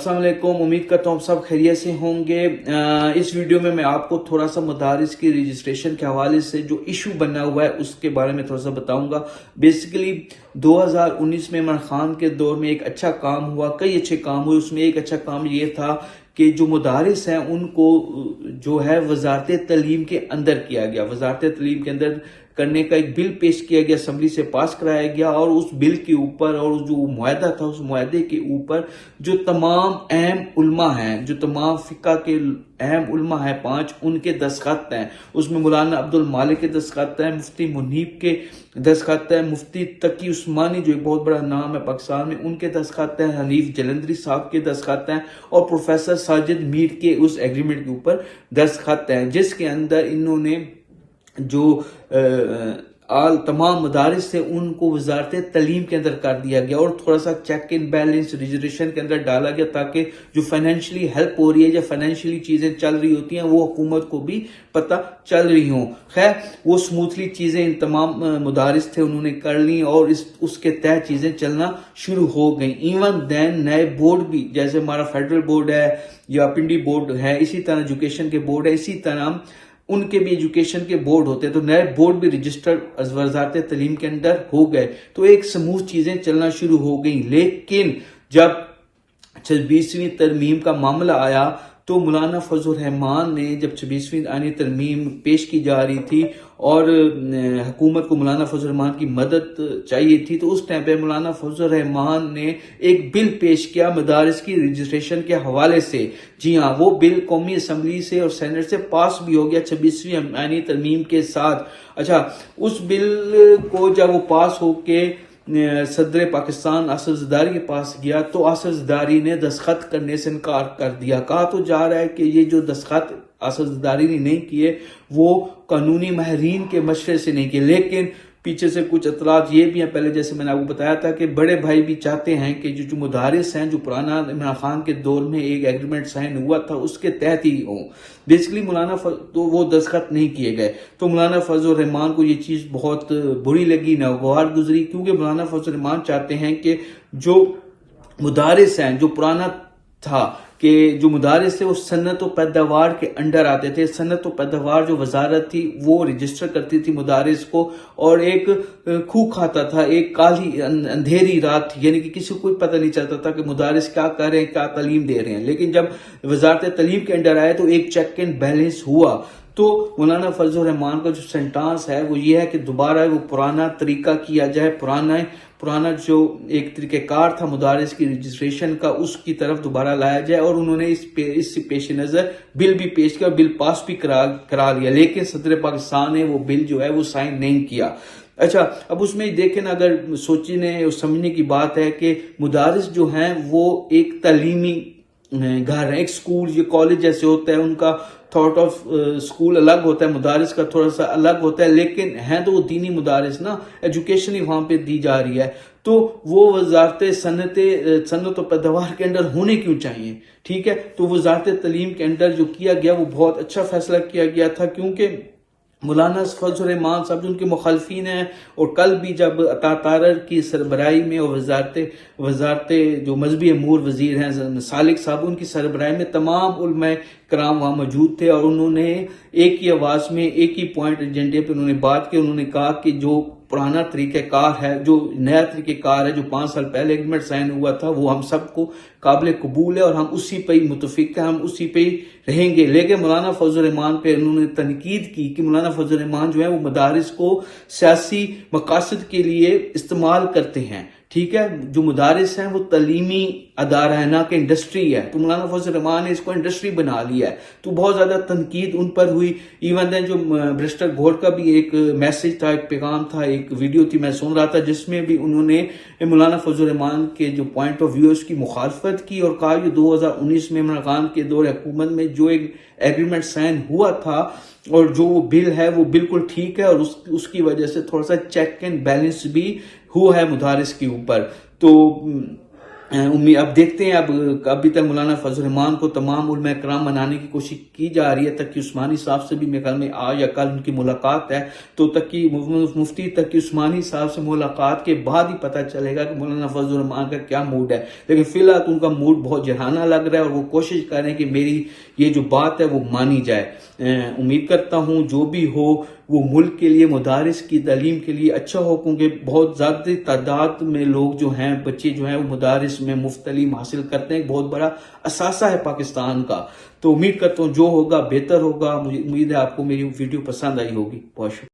अस्सलाम वालेकुम। उम्मीद करता हूँ सब खैरियत से होंगे। इस वीडियो में मैं आपको थोड़ा सा मदारिस की रजिस्ट्रेशन के हवाले से जो इशू बना हुआ है उसके बारे में थोड़ा सा बताऊंगा। बेसिकली 2019 में इमरान खान के दौर में एक अच्छा काम हुआ, कई अच्छे काम हुए। उसमें एक अच्छा काम ये था कि जो मुदारिस हैं उनको जो है वजारत तलीम के अंदर किया गया, वजारत तलीम के अंदर करने का एक बिल पेश किया गया, असम्बली से पास कराया गया। और उस बिल के ऊपर और जो मुआहदा था उस मुआहदे के ऊपर जो तमाम अहम उलमा हैं, जो तमाम फिका के अहम उलमा हैं 5, उनके दस्तखत हैं। उसमें मौलाना अब्दुल मालिक के दस्तखत हैं, मुफ्ती मुनीब के दस्तखत हैं, मुफ्ती तकी उस्मानी जो एक बहुत बड़ा नाम है पाकिस्तान में, उनके दस्तखत हैं, हनीफ जलंधरी साहब के दस्तखत हैं और प्रोफेसर साजिद मीर के उस एग्रीमेंट के ऊपर दस्तखत हैं, जिसके अंदर इन्होंने जो तमाम मदारिस थे उनको वजारत तलीम के अंदर कर दिया गया और थोड़ा सा चेक इन बैलेंस रजिस्ट्रेशन के अंदर डाला गया, ताकि जो फाइनेंशियली हेल्प हो रही है या फाइनेंशियली चीजें चल रही होती हैं वो हुकूमत को भी पता चल रही हों। खैर, वो स्मूथली चीजें इन तमाम मदारिस थे उन्होंने कर ली और उसके तहत चीजें चलना शुरू हो गई। इवन देन नए बोर्ड भी, जैसे हमारा फेडरल बोर्ड है या पिंडी बोर्ड है, इसी तरह एजुकेशन के बोर्ड है, इसी तरह उनके भी एजुकेशन के बोर्ड होते हैं, तो नए बोर्ड भी रजिस्टर्ड वजारत तलीम के अंदर हो गए, तो एक समूह चीजें चलना शुरू हो गई। लेकिन जब 26वीं तरमीम का मामला आया तो मौलाना फजल रहमान ने, जब 26वीं आईनी तरमीम पेश की जा रही थी और हुकूमत को मौलाना फजल रहमान की मदद चाहिए थी, तो उस टाइम पे मौलाना फजल रहमान ने एक बिल पेश किया मदारिस की रजिस्ट्रेशन के हवाले से। जी हाँ, वो बिल कौमी असम्बली से और सेनेट से पास भी हो गया 26वीं आईनी तरमीम के साथ। अच्छा, उस बिल को जब वो पास होके सदर पाकिस्तान आसिफ जरदारी के पास गया तो आसिफ जरदारी ने दस्तखत करने से इनकार कर दिया। कहा तो जा रहा है कि ये जो दस्तखत आसिफ जरदारी ने नहीं किए वो कानूनी माहिरीन के मशवरे से नहीं किए, लेकिन पीछे से कुछ इतलात ये भी हैं, पहले जैसे मैंने आपको बताया था कि बड़े भाई भी चाहते हैं कि जो मुदारिस हैं, जो पुराना इमरान खान के दौर में एक एग्रीमेंट साइन हुआ था उसके तहत ही हो। बेसिकली तो वो दस्तखत नहीं किए गए, तो मौलाना फजल रहमान को ये चीज बहुत बुरी लगी, नागवार गुजरी, क्योंकि मौलाना फजल रहमान चाहते हैं कि जो मुदारिस हैं, जो पुराना था कि जो मुदारिस थे वो सन्नत व पैदावार के अंडर आते थे। सन्नत व पैदावार जो वजारत थी वो रजिस्टर करती थी मुदारिस को, और एक खूह खाता था, एक काली अंधेरी रात थी, यानी कि किसी को कोई पता नहीं चलता था कि मुदारिस क्या कर रहे हैं, क्या तालीम दे रहे हैं। लेकिन जब वजारत तालीम के अंडर आए तो एक चेक एंड बैलेंस हुआ। तो मौलाना फजल रहमान का जो सेंटेंस है वो ये है कि दोबारा वो पुराना तरीका किया जाए, पुराना जो एक तरीक़ेकार था मुदारिस की रजिस्ट्रेशन का उसकी तरफ दोबारा लाया जाए। और उन्होंने इस पेश नज़र बिल भी पेश किया, बिल पास भी करा लिया, लेकिन सदर पाकिस्तान ने वो बिल जो है वो साइन नहीं किया। अच्छा, अब उसमें देखें ना, अगर सोचने और समझने की बात है कि मुदारिस जो हैं वो एक तालीमी घर है, एक स्कूल या कॉलेज जैसे होता है, उनका थॉट ऑफ स्कूल अलग होता है, मुदारिस का थोड़ा सा अलग होता है, लेकिन हैं तो वो दीनी मुदारिस ना, एजुकेशन ही वहां पे दी जा रही है, तो वो वजारत सन्नत और पैदावार के अंदर होने क्यों चाहिए? ठीक है, तो वजारत तलीम के अंदर जो किया गया वो बहुत अच्छा फैसला किया गया था, क्योंकि मौलाना फजल रहमान साहब जो उनके मुखालफिन हैं, और कल भी जब अता तारर की सरबराही में और वजारत जो मजहबी अमूर वजीर हैं सालिक साहब, उनकी सरबराही में तमाम उलमा कराम वहां मौजूद थे और उन्होंने एक ही आवाज में एक ही पॉइंट एजेंडे पे उन्होंने बात की। उन्होंने कहा कि जो पुराना तरीक़ेकार है, जो नया तरीक़ेकार है, जो 5 साल पहले एग्रीमेंट साइन हुआ था, वो हम सबको काबिल कबूल है और हम उसी पे ही मुतफिक हैं, हम उसी पे ही रहेंगे। लेकिन मौलाना फजल रहमान पे उन्होंने तनकीद की कि मौलाना फजल रहमान जो है वो मदारिस को सियासी मकासद के लिए इस्तेमाल करते हैं। ठीक है, जो मुदारिस हैं वो तालीमी अदारा है, ना कि इंडस्ट्री है, तो मौलाना फजल रहमान ने इसको इंडस्ट्री बना लिया है, तो बहुत ज्यादा तनकीद उन पर हुई। इवन देन जो ब्रिस्टर घोड़ का भी एक मैसेज था, एक पैगाम था, एक वीडियो थी, मैं सुन रहा था, जिसमें भी उन्होंने मौलाना फजल रहमान के जो पॉइंट ऑफ व्यू उसकी मुखालफत की और कहा कि 2019 में इमरान खान के दौर हुकूमत में जो एक एग्रीमेंट साइन हुआ था और जो वो बिल है वो बिल्कुल ठीक है, और उसकी वजह से थोड़ा सा चेक एंड बैलेंस भी हुआ है मुदारिस के ऊपर। तो امید اب دیکھتے ہیں. ابھی تک مولانا فضل الرحمان کو تمام علماء کرام منانے کی کوشش کی جا رہی ہے. تقی عثمانی صاحب سے بھی میرے خیال میں آج یا کل ان کی ملاقات ہے, تو مفتی تقی عثمانی صاحب سے ملاقات کے بعد ہی پتہ چلے گا کہ مولانا فضل الرحمان کا کیا موڈ ہے. لیکن فی الحال ان کا موڈ بہت جہانہ لگ رہا ہے, اور وہ کوشش کر رہے ہیں کہ میری یہ جو بات ہے وہ مانی جائے. امید کرتا ہوں جو بھی ہو وہ ملک کے لیے, مدارس کی تعلیم کے لیے اچھا ہو, کیونکہ بہت زیادہ تعداد میں لوگ جو ہیں, بچے جو ہیں وہ مدارس میں مفت تعلیم حاصل کرتے ہیں. ایک بہت بڑا اثاثہ ہے پاکستان کا. تو امید کرتا ہوں جو ہوگا بہتر ہوگا. مجھے امید ہے آپ کو میری ویڈیو پسند آئی ہوگی. بہت شکریہ.